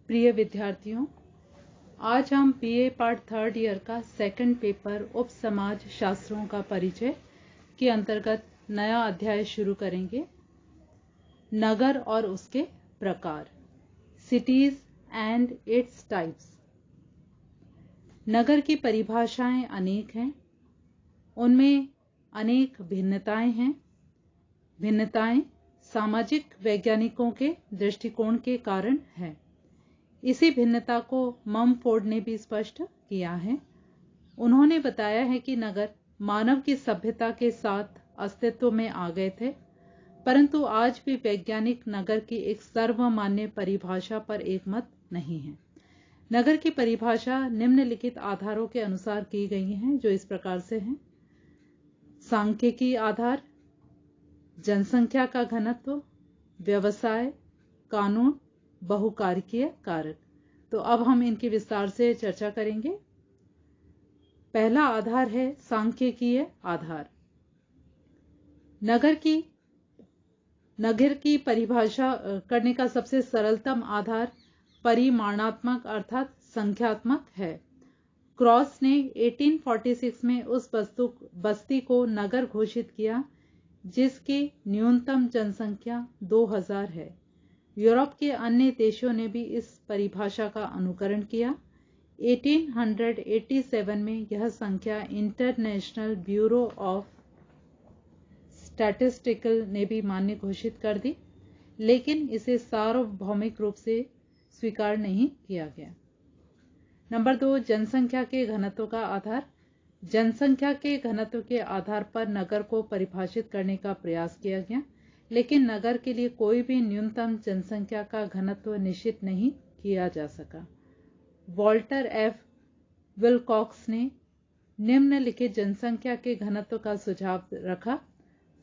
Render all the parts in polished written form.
प्रिय विद्यार्थियों, आज हम बीए पार्ट थर्ड ईयर का सेकंड पेपर उप समाज शास्त्रों का परिचय के अंतर्गत नया अध्याय शुरू करेंगे। नगर और उसके प्रकार, सिटीज एंड इट्स टाइप्स। नगर की परिभाषाएं अनेक हैं, उनमें अनेक भिन्नताएं हैं। भिन्नताएं सामाजिक वैज्ञानिकों के दृष्टिकोण के कारण है। इसी भिन्नता को ममफोर्ड ने भी स्पष्ट किया है। उन्होंने बताया है कि नगर मानव की सभ्यता के साथ अस्तित्व में आ गए थे, परंतु आज भी वैज्ञानिक नगर की एक सर्वमान्य परिभाषा पर एकमत नहीं है। नगर की परिभाषा निम्नलिखित आधारों के अनुसार की गई है, जो इस प्रकार से हैं। सांख्यिकी आधार, जनसंख्या का घनत्व, व्यवसाय, कानून, बहुकारकीय कारक। तो अब हम इनकी विस्तार से चर्चा करेंगे। पहला आधार है सांख्यिकीय आधार। नगर की परिभाषा करने का सबसे सरलतम आधार परिमाणात्मक अर्थात संख्यात्मक है। क्रॉस ने 1846 में उस बस्ती को नगर घोषित किया जिसकी न्यूनतम जनसंख्या 2000 है। यूरोप के अन्य देशों ने भी इस परिभाषा का अनुकरण किया। 1887 में यह संख्या इंटरनेशनल ब्यूरो ऑफ स्टैटिस्टिकल ने भी मान्य घोषित कर दी, लेकिन इसे सार्वभौमिक रूप से स्वीकार नहीं किया गया। नंबर 2, जनसंख्या के घनत्व का आधार। जनसंख्या के घनत्व के आधार पर नगर को परिभाषित करने का प्रयास किया गया, लेकिन नगर के लिए कोई भी न्यूनतम जनसंख्या का घनत्व निश्चित नहीं किया जा सका। वॉल्टर एफ विलकॉक्स ने निम्नलिखित जनसंख्या के घनत्व का सुझाव रखा।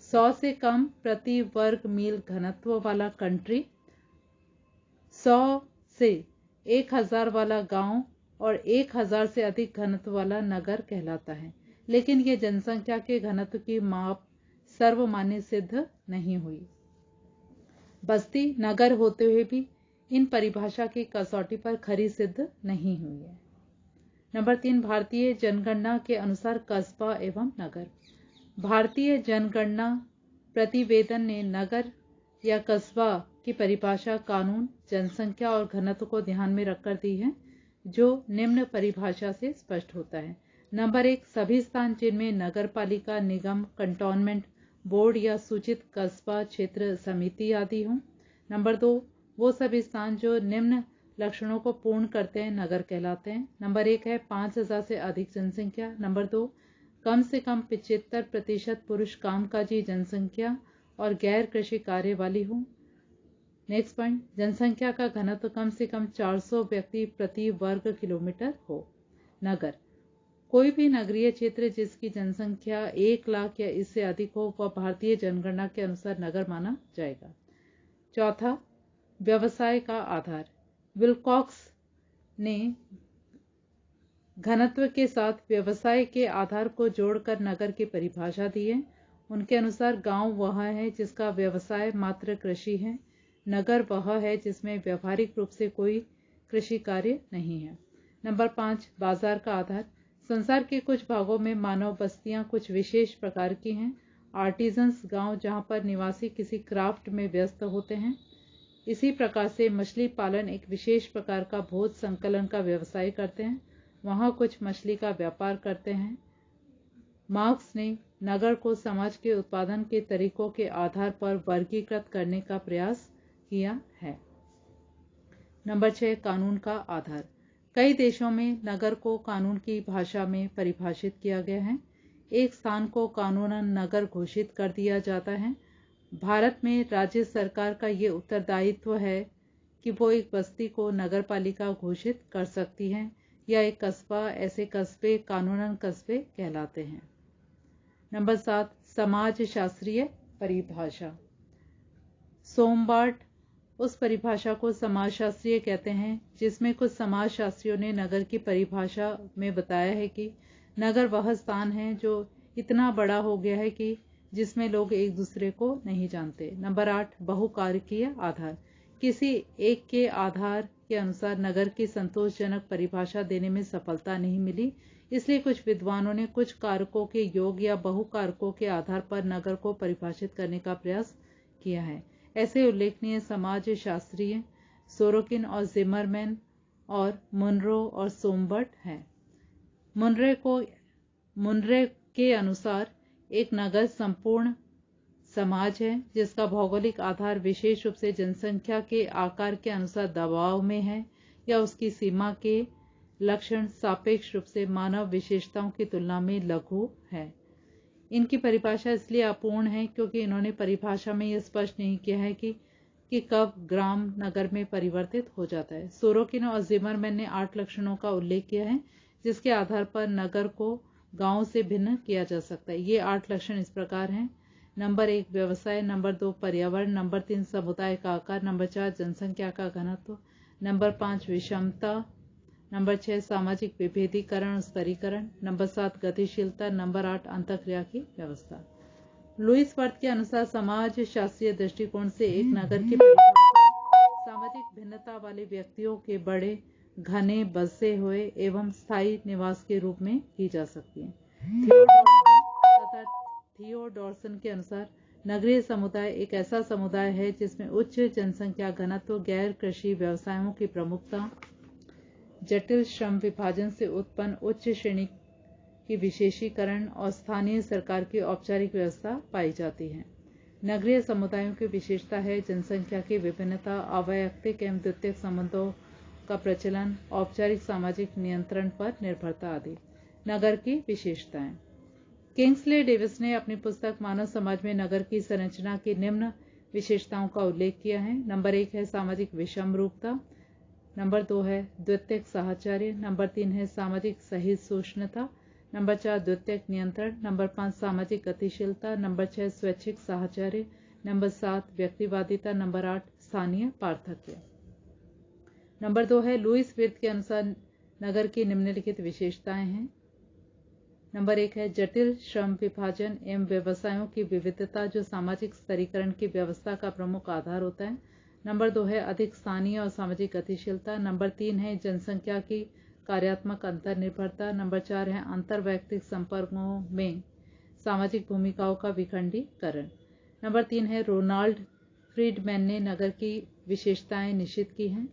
100 से कम प्रति वर्ग मील घनत्व वाला कंट्री, 100 से 1000 वाला गांव और 1000 से अधिक घनत्व वाला नगर कहलाता है। लेकिन यह जनसंख्या के घनत्व की माप सर्वमान्य सिद्ध नहीं हुई। बस्ती नगर होते हुए भी इन परिभाषा की कसौटी पर खरी सिद्ध नहीं हुई है। नंबर 3, भारतीय जनगणना के अनुसार कस्बा एवं नगर। भारतीय जनगणना प्रतिवेदन ने नगर या कस्बा की परिभाषा कानून, जनसंख्या और घनत्व को ध्यान में रखकर दी है, जो निम्न परिभाषा से स्पष्ट होता है। नंबर 1, सभी स्थान जिनमें नगर पालिका, निगम, कंटोनमेंट बोर्ड या सूचित कस्बा क्षेत्र समिति आदि हों। नंबर 2, वो सभी स्थान जो निम्न लक्षणों को पूर्ण करते हैं नगर कहलाते हैं। नंबर 1 है 5000 से अधिक जनसंख्या। नंबर 2, कम से कम 75% पुरुष कामकाजी जनसंख्या और गैर कृषि कार्य वाली हो। नेक्स्ट पॉइंट, जनसंख्या का घनत्व कम से कम 400 व्यक्ति प्रति वर्ग किलोमीटर हो। नगर, कोई भी नगरीय क्षेत्र जिसकी जनसंख्या 1 लाख या इससे अधिक हो वह भारतीय जनगणना के अनुसार नगर माना जाएगा। चौथा, व्यवसाय का आधार। विलकॉक्स ने घनत्व के साथ व्यवसाय के आधार को जोड़कर नगर की परिभाषा दी है। उनके अनुसार गांव वह है जिसका व्यवसाय मात्र कृषि है। नगर वह है जिसमें व्यावहारिक रूप से कोई कृषि कार्य नहीं है। नंबर 5, बाजार का आधार। संसार के कुछ भागों में मानव बस्तियां कुछ विशेष प्रकार की हैं। आर्टिजन्स गांव जहां पर निवासी किसी क्राफ्ट में व्यस्त होते हैं। इसी प्रकार से मछली पालन एक विशेष प्रकार का भोज संकलन का व्यवसाय करते हैं, वहां कुछ मछली का व्यापार करते हैं। मार्क्स ने नगर को समाज के उत्पादन के तरीकों के आधार पर वर्गीकृत करने का प्रयास किया है। नंबर 6, कानून का आधार। कई देशों में नगर को कानून की भाषा में परिभाषित किया गया है। एक स्थान को कानूनन नगर घोषित कर दिया जाता है। भारत में राज्य सरकार का ये उत्तरदायित्व है कि वो एक बस्ती को नगर पालिका घोषित कर सकती है या एक कस्बा, ऐसे कस्बे कानूनन कस्बे कहलाते हैं। नंबर 7, समाज शास्त्रीय परिभाषा। सोमबार्ट उस परिभाषा को समाजशास्त्रीय कहते हैं जिसमें कुछ समाजशास्त्रियों ने नगर की परिभाषा में बताया है कि नगर वह स्थान है जो इतना बड़ा हो गया है कि जिसमें लोग एक दूसरे को नहीं जानते। नंबर 8, बहुकारकीय आधार। किसी एक के आधार के अनुसार नगर की संतोषजनक परिभाषा देने में सफलता नहीं मिली, इसलिए कुछ विद्वानों ने कुछ कारकों के योग या बहु कारकों के आधार पर नगर को परिभाषित करने का प्रयास किया है। ऐसे उल्लेखनीय समाज शास्त्रीय सोरोकिन और जिमरमैन और मुनरो और सोमबर्ट हैं। मुनरे के अनुसार एक नगर संपूर्ण समाज है जिसका भौगोलिक आधार विशेष रूप से जनसंख्या के आकार के अनुसार दबाव में है या उसकी सीमा के लक्षण सापेक्ष रूप से मानव विशेषताओं की तुलना में लघु है। इनकी परिभाषा इसलिए अपूर्ण है क्योंकि इन्होंने परिभाषा में यह स्पष्ट नहीं किया है कि कब ग्राम नगर में परिवर्तित हो जाता है। सोरोकिन और जिमरमैन ने 8 लक्षणों का उल्लेख किया है जिसके आधार पर नगर को गांव से भिन्न किया जा सकता है। ये 8 लक्षण इस प्रकार हैं: नंबर 1 व्यवसाय, नंबर 2 पर्यावरण, नंबर 3 समुदाय का आकार, नंबर 4 जनसंख्या का घनत्व, नंबर 5 विषमता, नंबर 6 सामाजिक विभेदीकरण और स्तरीकरण, नंबर 7 गतिशीलता, नंबर 8 अंतःक्रिया की व्यवस्था। लुईस वर्थ के अनुसार समाज शास्त्रीय दृष्टिकोण से एक नगर की परिभाषा सामाजिक भिन्नता वाले व्यक्तियों के बड़े घने बसे हुए एवं स्थायी निवास के रूप में की जा सकती है। थियोडोरसन के अनुसार नगरीय समुदाय एक ऐसा समुदाय है जिसमें उच्च जनसंख्या घनत्व, गैर कृषि व्यवसायों की प्रमुखता, जटिल श्रम विभाजन से उत्पन्न उच्च श्रेणी की विशेषीकरण और स्थानीय सरकार की औपचारिक व्यवस्था पाई जाती है। नगरीय समुदायों की विशेषता है जनसंख्या की विभिन्नता, अवैयक्तिक एवं द्वितीयक संबंधों का प्रचलन, औपचारिक सामाजिक नियंत्रण पर निर्भरता आदि। नगर की विशेषताएं। किंग्सले डेविस ने अपनी पुस्तक मानव समाज में नगर की संरचना की निम्न विशेषताओं का उल्लेख किया है। नंबर 1 है सामाजिक विषमरूपता, नंबर 2 है द्वितीयक साहचर्य, नंबर 3 है सामाजिक सहिष्णुता, नंबर 4 द्वितीयक नियंत्रण, नंबर 5 सामाजिक गतिशीलता, नंबर 6 स्वैच्छिक साहचर्य, नंबर 7 व्यक्तिवादिता, नंबर 8 स्थानीय पार्थक्य। नंबर 2 है लुईस विर्थ के अनुसार नगर की निम्नलिखित विशेषताएं हैं। नंबर 1 है जटिल श्रम विभाजन एवं व्यवसायों की विविधता जो सामाजिक स्तरीकरण की व्यवस्था का प्रमुख आधार होता है। नंबर 2 है अधिक स्थानीय और सामाजिक गतिशीलता। नंबर 3 है जनसंख्या की कार्यात्मक अंतर्निर्भरता। नंबर 4 है अंतर्वैयक्तिक संपर्कों में सामाजिक भूमिकाओं का विखंडीकरण। नंबर 3 है रोनाल्ड फ्रीडमैन ने नगर की विशेषताएं निश्चित की हैं।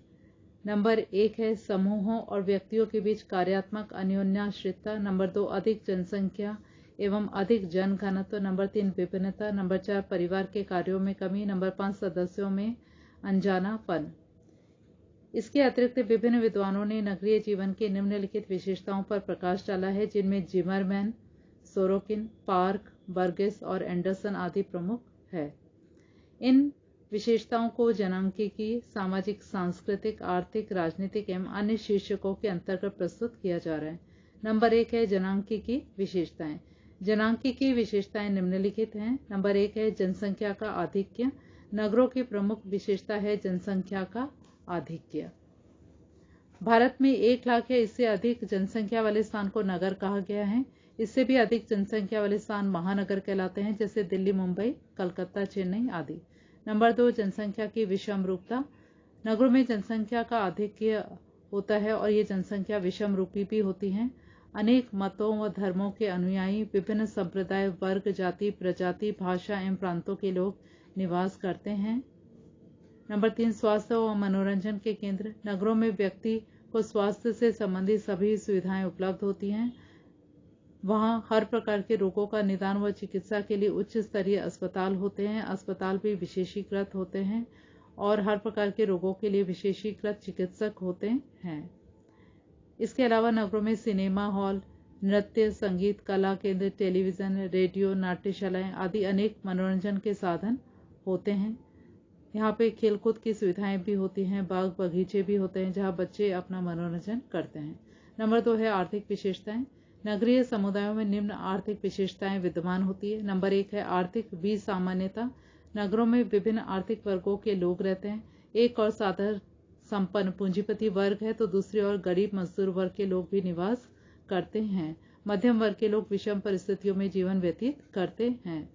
नंबर 1 है समूहों और व्यक्तियों के बीच कार्यात्मक अन्योन्याश्रितता। नंबर 2 अधिक जनसंख्या एवं अधिक जन घनत्व। नंबर 3 विभिन्नता। नंबर 4 परिवार के कार्यों में कमी। नंबर 5 सदस्यों में अनजानापन। इसके अतिरिक्त विभिन्न विद्वानों ने नगरीय जीवन की निम्नलिखित विशेषताओं पर प्रकाश डाला है जिनमें जिमरमैन, सोरोकिन, पार्क, बर्गेस और एंडरसन आदि प्रमुख है। इन विशेषताओं को जनांकीकी, सामाजिक, सांस्कृतिक, आर्थिक, राजनीतिक एवं अन्य शीर्षकों के अंतर्गत प्रस्तुत किया जा रहा है। नंबर 1 है जनांकीकी विशेषताएं। जनांकीकी विशेषताएं निम्नलिखित हैं। नंबर 1 है जनसंख्या का आधिक्य। नगरों की प्रमुख विशेषता है जनसंख्या का आधिक्य। भारत में 1 लाख या इससे अधिक जनसंख्या वाले स्थान को नगर कहा गया है। इससे भी अधिक जनसंख्या वाले स्थान महानगर कहलाते हैं जैसे दिल्ली, मुंबई, कलकत्ता, चेन्नई आदि। नंबर 2 जनसंख्या की विषम रूपता। नगरों में जनसंख्या का आधिक्य होता है और ये जनसंख्या विषम रूपी भी होती है। अनेक मतों व धर्मों के अनुयायी, विभिन्न संप्रदाय, वर्ग, जाति, प्रजाति, भाषा एवं प्रांतों के लोग निवास करते हैं। नंबर 3 स्वास्थ्य व मनोरंजन के केंद्र। नगरों में व्यक्ति को स्वास्थ्य से संबंधित सभी सुविधाएं उपलब्ध होती हैं। वहाँ हर प्रकार के रोगों का निदान व चिकित्सा के लिए उच्च स्तरीय अस्पताल होते हैं। अस्पताल भी विशेषीकृत होते हैं और हर प्रकार के रोगों के लिए विशेषीकृत चिकित्सक होते हैं। इसके अलावा नगरों में सिनेमा हॉल, नृत्य, संगीत, कला केंद्र, टेलीविजन, रेडियो, नाट्यशालाएं आदि अनेक मनोरंजन के साधन होते हैं। यहाँ पे खेलकूद की सुविधाएं भी होती हैं, बाग बगीचे भी होते हैं जहाँ बच्चे अपना मनोरंजन करते हैं। नंबर 2 है आर्थिक विशेषताएं। नगरीय समुदायों में निम्न आर्थिक विशेषताएं विद्यमान होती है। नंबर 1 है आर्थिक विसामान्यता। नगरों में विभिन्न आर्थिक वर्गों के लोग रहते हैं। एक और साधारण संपन्न पूंजीपति वर्ग है तो दूसरी ओर गरीब मजदूर वर्ग के लोग भी निवास करते हैं। मध्यम वर्ग के लोग विषम परिस्थितियों में जीवन व्यतीत करते हैं।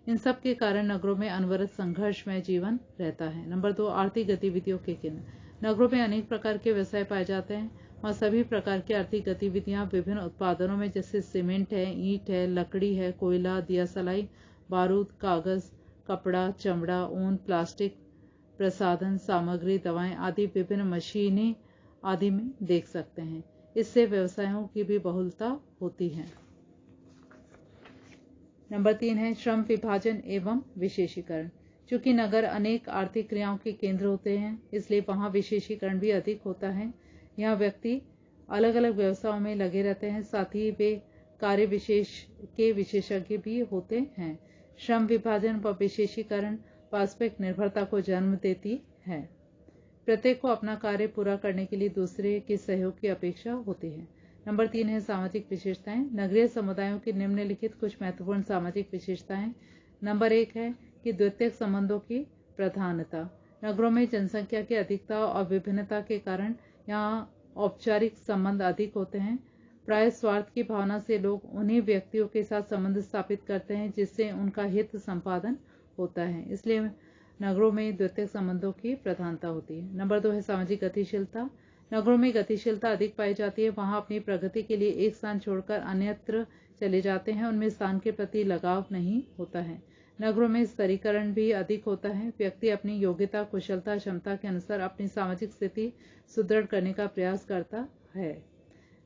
इन सब के कारण नगरों में अनवरत संघर्षमय जीवन रहता है। नंबर 2, आर्थिक गतिविधियों के केंद्र। नगरों में अनेक प्रकार के व्यवसाय पाए जाते हैं। वहाँ सभी प्रकार की आर्थिक गतिविधियाँ विभिन्न उत्पादनों में, जैसे सीमेंट है, ईंट है, लकड़ी है, कोयला, दिया सलाई, बारूद, कागज, कपड़ा, चमड़ा, ऊन, प्लास्टिक, प्रसाधन सामग्री, दवाएं आदि विभिन्न मशीनें आदि में देख सकते हैं। इससे व्यवसायों की भी बहुलता होती है। नंबर 3 है श्रम विभाजन एवं विशेषीकरण। चूंकि नगर अनेक आर्थिक क्रियाओं के केंद्र होते हैं, इसलिए वहां विशेषीकरण भी अधिक होता है। यहाँ व्यक्ति अलग अलग व्यवसायों में लगे रहते हैं, साथ ही वे कार्य विशेष के विशेषज्ञ भी होते हैं। श्रम विभाजन व विशेषीकरण पारस्परिक निर्भरता को जन्म देती है। प्रत्येक को अपना कार्य पूरा करने के लिए दूसरे के सहयोग की अपेक्षा होती है। नंबर 3 है सामाजिक विशेषताएं। नगरीय समुदायों की निम्नलिखित कुछ महत्वपूर्ण सामाजिक विशेषताएं। नंबर 1 है कि द्वितीयक संबंधों की प्रधानता। नगरों में जनसंख्या की अधिकता और विभिन्नता के कारण यहाँ औपचारिक संबंध अधिक होते हैं। प्राय स्वार्थ की भावना से लोग उन्हीं व्यक्तियों के साथ संबंध स्थापित करते हैं जिससे उनका हित संपादन होता है, इसलिए नगरों में द्वितीयक संबंधों की प्रधानता होती है। नंबर 2 है सामाजिक गतिशीलता। नगरों में गतिशीलता अधिक पाई जाती है। वहां अपनी प्रगति के लिए एक स्थान छोड़कर अन्यत्र चले जाते हैं। उनमें स्थान के प्रति लगाव नहीं होता है। नगरों में स्तरीकरण भी अधिक होता है। व्यक्ति अपनी योग्यता, कुशलता, क्षमता के अनुसार अपनी सामाजिक स्थिति सुदृढ़ करने का प्रयास करता है।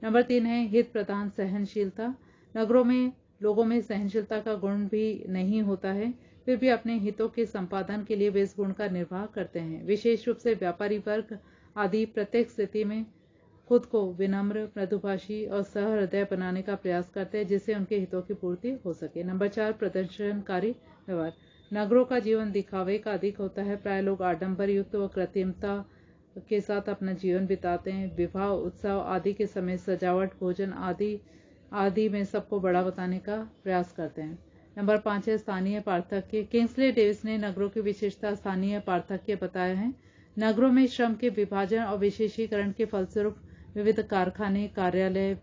नंबर 3 है हित प्रधान सहनशीलता। नगरों में लोगों में सहनशीलता का गुण भी नहीं होता है, फिर भी अपने हितों के संपादन के लिए वे इस गुण का निर्वाह करते हैं। विशेष रूप से व्यापारी वर्ग आदि प्रत्येक स्थिति में खुद को विनम्र, मृदुभाषी और सहृदय बनाने का प्रयास करते हैं, जिससे उनके हितों की पूर्ति हो सके। नंबर 4 प्रदर्शनकारी व्यवहार। नगरों का जीवन दिखावे का अधिक होता है। प्राय लोग आडंबर युक्त व कृत्रिमता के साथ अपना जीवन बिताते हैं। विवाह, उत्सव आदि के समय सजावट, भोजन आदि में सबको बड़ा बताने का प्रयास करते हैं। नंबर 5 है स्थानीय पार्थक्य। किंग्सले डेविस ने नगरों की विशेषता स्थानीय पार्थक्य बताया है। नगरों में श्रम के विभाजन और विशेषीकरण के फलस्वरूप विविध कारखाने, कार्यालय,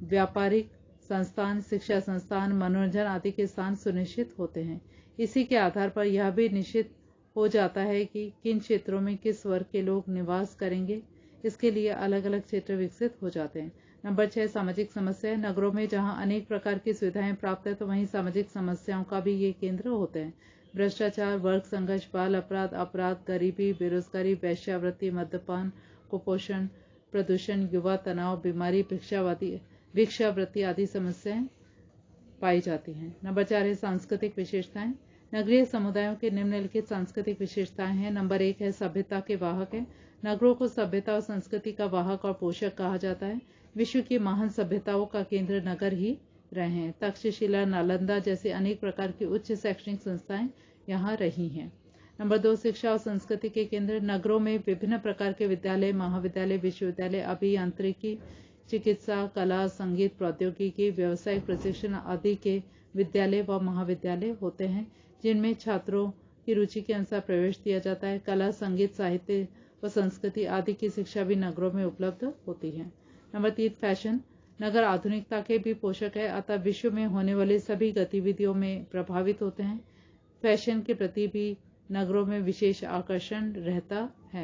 व्यापारिक संस्थान, शिक्षा संस्थान, मनोरंजन आदि के स्थान सुनिश्चित होते हैं। इसी के आधार पर यह भी निश्चित हो जाता है कि किन क्षेत्रों में किस वर्ग के लोग निवास करेंगे। इसके लिए अलग अलग क्षेत्र विकसित हो जाते हैं। नंबर 6 सामाजिक समस्या। नगरों में जहां अनेक प्रकार की सुविधाएं प्राप्त है, तो वहीं सामाजिक समस्याओं का भी ये केंद्र होते हैं। भ्रष्टाचार, वर्ग संघर्ष, बाल अपराध, गरीबी, बेरोजगारी, वेश्यावृत्ति, मद्यपान, कुपोषण, प्रदूषण, युवा तनाव, बीमारी, भिक्षावृत्ति आदि समस्याएं पाई जाती हैं। नंबर 4 है सांस्कृतिक विशेषताएं। नगरीय समुदायों के निम्नलिखित सांस्कृतिक विशेषताएं हैं। नंबर 1 है सभ्यता के वाहक है। नगरों को सभ्यता और संस्कृति का वाहक और पोषक कहा जाता है। विश्व की महान सभ्यताओं का केंद्र नगर ही रहे हैं। तक्षशिला, नालंदा जैसे अनेक प्रकार की उच्च शैक्षणिक संस्थाएं यहाँ रही हैं। नंबर 2 शिक्षा और संस्कृति के केंद्र। नगरों में विभिन्न प्रकार के विद्यालय, महाविद्यालय, विश्वविद्यालय, अभियांत्रिकी, चिकित्सा, कला, संगीत, प्रौद्योगिकी, व्यावसायिक प्रशिक्षण आदि के विद्यालय व महाविद्यालय होते हैं, जिनमें छात्रों की रुचि के अनुसार प्रवेश दिया जाता है। कला, संगीत, साहित्य व संस्कृति आदि की शिक्षा भी नगरों में उपलब्ध होती है। Number 3 fashion. नगर आधुनिकता के भी पोषक है, अतः विश्व में होने वाली सभी गतिविधियों में प्रभावित होते हैं। फैशन के प्रति भी नगरों में विशेष आकर्षण रहता है।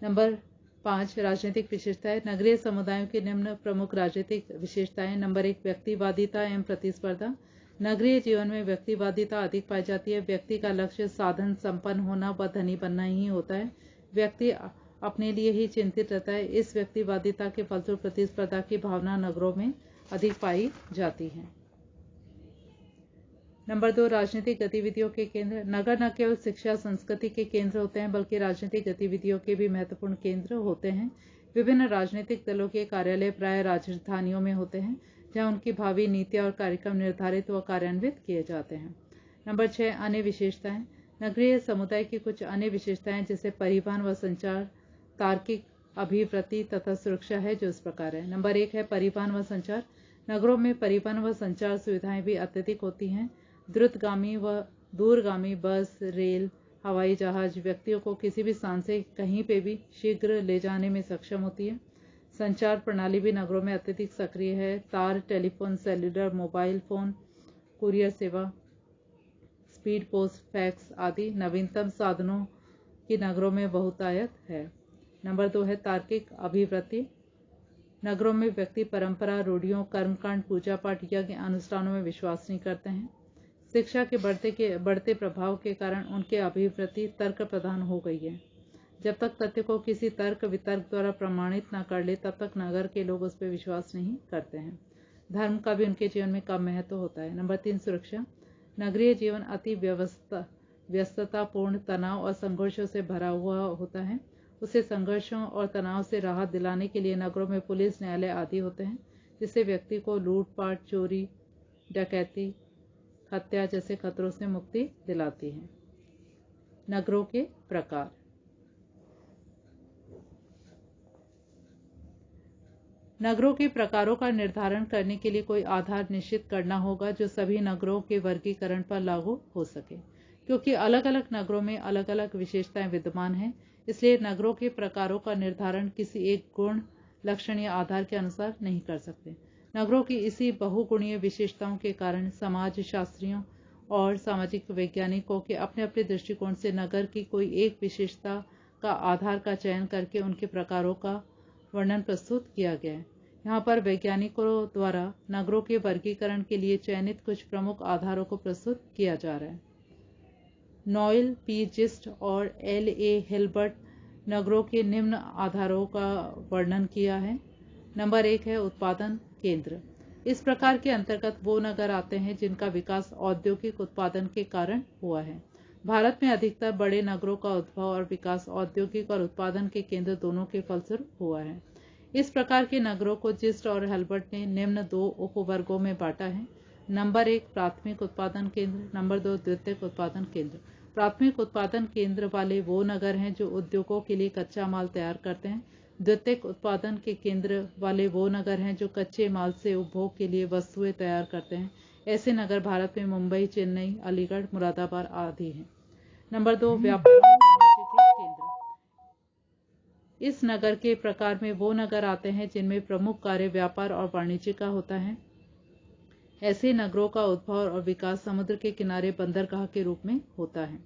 नंबर 5 राजनीतिक विशेषताएं। नगरीय समुदायों की निम्न प्रमुख राजनीतिक विशेषताएं। नंबर 1 व्यक्तिवादिता एवं प्रतिस्पर्धा। नगरीय जीवन में व्यक्तिवादिता अधिक पाई जाती है। व्यक्ति का लक्ष्य साधन संपन्न होना व धनी बनना ही होता है। व्यक्ति अपने लिए ही चिंतित रहता है। इस व्यक्तिवादिता के फलस्वरूप प्रतिस्पर्धा की भावना नगरों में अधिक पाई जाती है। नंबर 2 राजनीतिक गतिविधियों के केंद्र। नगर न केवल शिक्षा संस्कृति के केंद्र होते हैं, बल्कि राजनीतिक गतिविधियों के भी महत्वपूर्ण केंद्र होते हैं। विभिन्न राजनीतिक दलों के कार्यालय प्राय राजधानियों में होते हैं, जहां उनकी भावी नीतियां और कार्यक्रम निर्धारित व कार्यान्वित किए जाते हैं। नंबर 6 अन्य विशेषताएं। नगरीय समुदाय की कुछ अन्य विशेषताएं जैसे परिवहन व संचार, तार्किक अभिवृत्ति तथा सुरक्षा है, जो इस प्रकार है। नंबर 1 है परिवहन व संचार। नगरों में परिवहन व संचार सुविधाएं भी अत्यधिक होती हैं। द्रुतगामी व दूरगामी बस, रेल, हवाई जहाज व्यक्तियों को किसी भी स्थान से कहीं पे भी शीघ्र ले जाने में सक्षम होती है। संचार प्रणाली भी नगरों में अत्यधिक सक्रिय है। तार, telephone, cellular, mobile phone, courier सेवा स्पीड पोस्ट, फैक्स आदि नवीनतम साधनों की नगरों में बहुतायत है। नंबर 2 है तार्किक अभिवृत्ति। नगरों में व्यक्ति परंपरा, रूढ़ियों, कर्मकांड, पूजा पाठ, यज्ञ अनुष्ठानों में विश्वास नहीं करते हैं। शिक्षा के बढ़ते प्रभाव के कारण उनकी अभिवृत्ति तर्क प्रधान हो गई है। जब तक तथ्य को किसी तर्क वितर्क द्वारा प्रमाणित न कर ले तब तक नगर के लोग उस पर विश्वास नहीं करते हैं। धर्म का भी उनके जीवन में कम महत्व होता है। नंबर 3 सुरक्षा। नगरीय जीवन अति व्यस्ततापूर्ण, तनाव और संघर्षों से भरा हुआ होता है। उसे संघर्षों और तनाव से राहत दिलाने के लिए नगरों में पुलिस, न्यायालय आदि होते हैं, जिससे व्यक्ति को लूटपाट, चोरी, डकैती, हत्या जैसे खतरों से मुक्ति दिलाती है। नगरों के प्रकार। नगरों के प्रकारों का निर्धारण करने के लिए कोई आधार निश्चित करना होगा जो सभी नगरों के वर्गीकरण पर लागू हो सके। क्योंकि अलग अलग नगरों में अलग अलग विशेषताएं विद्यमान हैं, इसलिए नगरों के प्रकारों का निर्धारण किसी एक गुण, लक्षण या आधार के अनुसार नहीं कर सकते। नगरों की इसी बहुगुणीय विशेषताओं के कारण समाज शास्त्रियों और सामाजिक वैज्ञानिकों के अपने अपने दृष्टिकोण से नगर की कोई एक विशेषता का आधार का चयन करके उनके प्रकारों का वर्णन प्रस्तुत किया गया है। यहाँ पर वैज्ञानिकों द्वारा नगरों के वर्गीकरण के लिए चयनित कुछ प्रमुख आधारों को प्रस्तुत किया जा रहा है। नॉयल, पी. जिस्ट और L.A. हिल्बर्ट नगरों के निम्न आधारों का वर्णन किया है। नंबर 1 है उत्पादन केंद्र। इस प्रकार के अंतर्गत वो नगर आते हैं जिनका विकास औद्योगिक उत्पादन के कारण हुआ है। भारत में अधिकतर बड़े नगरों का उद्भव और विकास औद्योगिक और उत्पादन के केंद्र दोनों के फलस्वरूप हुआ है। इस प्रकार के नगरों को जिस्ट और हिल्बर्ट ने निम्न 2 उपवर्गों में बांटा है। नंबर 1 प्राथमिक उत्पादन केंद्र, नंबर 2 द्वितीयक उत्पादन केंद्र। प्राथमिक उत्पादन केंद्र वाले वो नगर हैं जो उद्योगों के लिए कच्चा माल तैयार करते हैं। द्वितीयक उत्पादन के केंद्र वाले वो नगर हैं जो कच्चे माल से उपभोग के लिए वस्तुएं तैयार करते हैं। ऐसे नगर भारत में मुंबई, चेन्नई, अलीगढ़, मुरादाबाद आदि हैं। नंबर 2 व्यापार और वाणिज्य के केंद्र। इस नगर के प्रकार में वो नगर आते हैं जिनमें प्रमुख कार्य व्यापार और वाणिज्य का होता है। ऐसे नगरों का उद्भव और विकास समुद्र के किनारे बंदरगाह के रूप में होता है।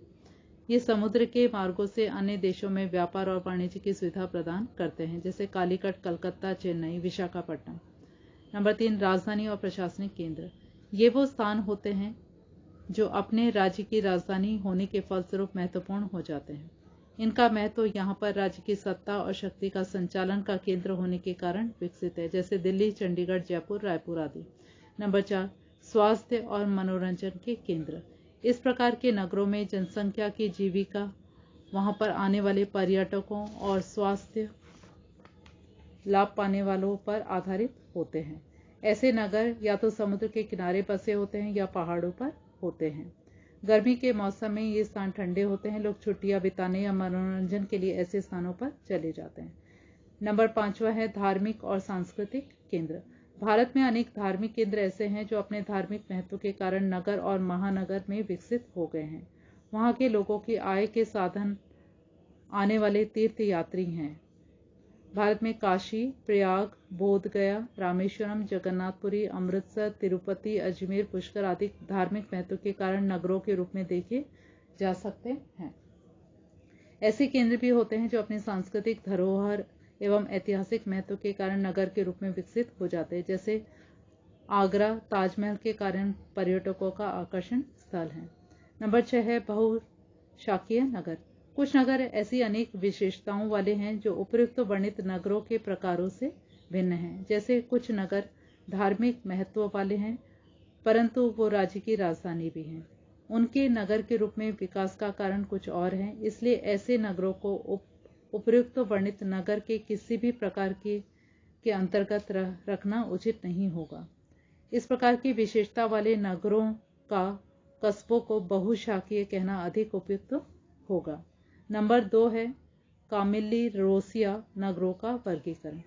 ये समुद्र के मार्गों से अन्य देशों में व्यापार और वाणिज्य की सुविधा प्रदान करते हैं, जैसे कालीकट, कलकत्ता, चेन्नई, विशाखापट्टनम। नंबर 3 राजधानी और प्रशासनिक केंद्र। ये वो स्थान होते हैं जो अपने राज्य की राजधानी होने के फलस्वरूप महत्वपूर्ण हो जाते हैं। इनका महत्व यहाँ पर राज्य की सत्ता और शक्ति का संचालन का केंद्र होने के कारण विकसित है, जैसे दिल्ली, चंडीगढ़, जयपुर, रायपुर आदि। नंबर 4 स्वास्थ्य और मनोरंजन के केंद्र। इस प्रकार के नगरों में जनसंख्या की जीविका, वहाँ पर आने वाले पर्यटकों और स्वास्थ्य लाभ पाने वालों पर आधारित होते हैं। ऐसे नगर या तो समुद्र के किनारे बसे होते हैं या पहाड़ों पर होते हैं। गर्मी के मौसम में ये स्थान ठंडे होते हैं। लोग छुट्टियां बिताने या मनोरंजन के लिए ऐसे स्थानों पर चले जाते हैं। नंबर 5वां है धार्मिक और सांस्कृतिक केंद्र। भारत में अनेक धार्मिक केंद्र ऐसे हैं जो अपने धार्मिक महत्व के कारण नगर और महानगर में विकसित हो गए हैं। वहाँ के लोगों की आय के साधन आने वाले तीर्थ यात्री हैं। भारत में काशी, प्रयाग, बोधगया, रामेश्वरम, जगन्नाथपुरी, अमृतसर, तिरुपति, अजमेर, पुष्कर आदि धार्मिक महत्व के कारण नगरों के रूप में देखे जा सकते हैं। ऐसे केंद्र भी होते हैं जो अपनी सांस्कृतिक धरोहर एवं ऐतिहासिक महत्व के कारण नगर के रूप में विकसित हो जाते हैं, जैसे आगरा ताजमहल के कारण पर्यटकों का आकर्षण स्थल है। नंबर 6 है बहुशाखीय नगर। कुछ नगर ऐसी अनेक विशेषताओं वाले हैं जो उपयुक्त वर्णित नगरों के प्रकारों से भिन्न हैं। जैसे कुछ नगर धार्मिक महत्व वाले हैं परंतु वो राज्य की राजधानी भी हैं। उनके नगर के रूप में विकास का कारण कुछ और है, इसलिए ऐसे नगरों को उपयुक्त वर्णित नगर के किसी भी प्रकार के अंतर्गत रखना उचित नहीं होगा। इस प्रकार की विशेषता वाले नगरों का कस्बों को बहुशाखीय कहना अधिक उपयुक्त होगा। नंबर 2 है कामिली रोसिया नगरों का वर्गीकरण।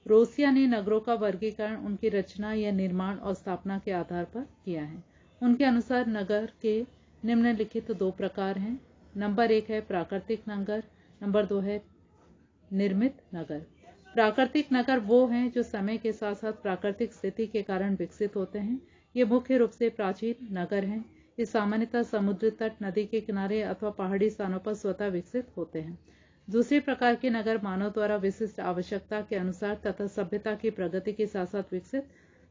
रोसिया ने नगरों का वर्गीकरण उनकी रचना या निर्माण और स्थापना के आधार पर किया है। उनके अनुसार नगर के निम्नलिखित 2 प्रकार हैं। नंबर 1 है प्राकृतिक नगर, नंबर 2 है निर्मित नगर। प्राकृतिक नगर वो हैं जो समय के साथ साथ प्राकृतिक स्थिति के कारण विकसित होते हैं। ये मुख्य रूप से प्राचीन नगर हैं। ये सामान्यतः समुद्र तट, नदी के किनारे अथवा पहाड़ी स्थानों पर स्वतः विकसित होते हैं। दूसरे प्रकार के नगर मानव द्वारा विशिष्ट आवश्यकता के अनुसार तथा सभ्यता की प्रगति के साथ साथ विकसित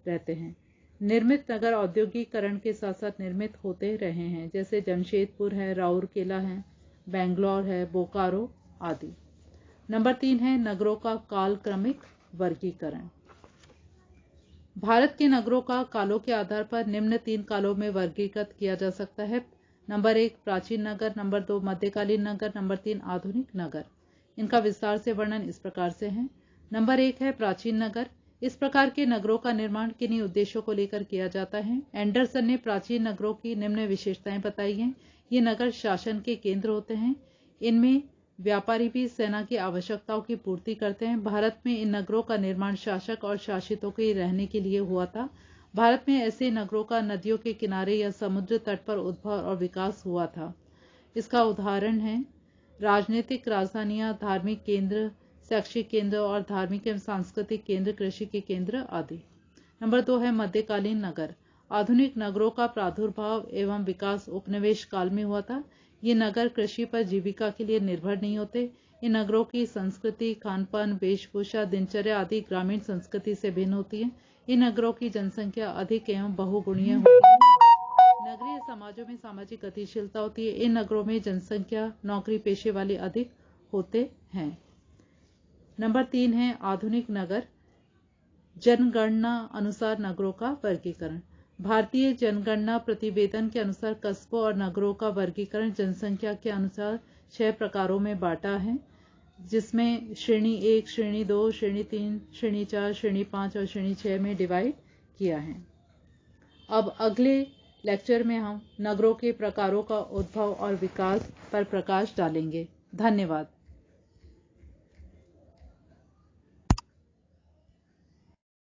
रहते हैं। निर्मित नगर औद्योगिकरण के साथ साथ निर्मित होते रहे हैं, जैसे जमशेदपुर है, राउरकेला है, बेंगलोर है, बोकारो आदि। नंबर 3 है नगरों का कालक्रमिक वर्गीकरण। भारत के नगरों का कालों के आधार पर निम्न 3 कालों में वर्गीकृत किया जा सकता है। नंबर 1 प्राचीन नगर, नंबर 2 मध्यकालीन नगर, नंबर 3 आधुनिक नगर। इनका विस्तार से वर्णन इस प्रकार से है। नंबर 1 है प्राचीन नगर। इस प्रकार के नगरों का निर्माण किन्हीं उद्देश्यों को लेकर किया जाता है। एंडरसन ने प्राचीन नगरों की निम्न विशेषताएं बताई हैं। ये नगर शासन के केंद्र होते हैं। इनमें व्यापारी भी सेना की आवश्यकताओं की पूर्ति करते हैं। भारत में इन नगरों का निर्माण शासक और शासितों के रहने के लिए हुआ था। भारत में ऐसे नगरों का नदियों के किनारे या समुद्र तट पर उद्भव और विकास हुआ था। इसका उदाहरण है राजनीतिक राजधानियां, धार्मिक केंद्र, शैक्षिक केंद्र और धार्मिक एवं सांस्कृतिक केंद्र, कृषि के केंद्र आदि। नंबर 2 है मध्यकालीन नगर। आधुनिक नगरों का प्रादुर्भाव एवं विकास उपनिवेश काल में हुआ था। ये नगर कृषि पर जीविका के लिए निर्भर नहीं होते। इन नगरों की संस्कृति, खानपान, वेशभूषा, दिनचर्या आदि ग्रामीण संस्कृति से भिन्न होती है। इन नगरों की जनसंख्या अधिक एवं बहुगुणीय होती है। नगरीय समाजों में सामाजिक गतिशीलता होती है। इन नगरों में जनसंख्या, नौकरी पेशे वाले अधिक होते हैं। नंबर 3 है आधुनिक नगर। जनगणना अनुसार नगरों का वर्गीकरण। भारतीय जनगणना प्रतिवेदन के अनुसार कस्बों और नगरों का वर्गीकरण जनसंख्या के अनुसार 6 प्रकारों में बांटा है, जिसमें श्रेणी 1, श्रेणी 2, श्रेणी 3, श्रेणी 4, श्रेणी 5 और श्रेणी 6 में डिवाइड किया है। अब अगले लेक्चर में हम नगरों के प्रकारों का उद्भव और विकास पर प्रकाश डालेंगे। धन्यवाद।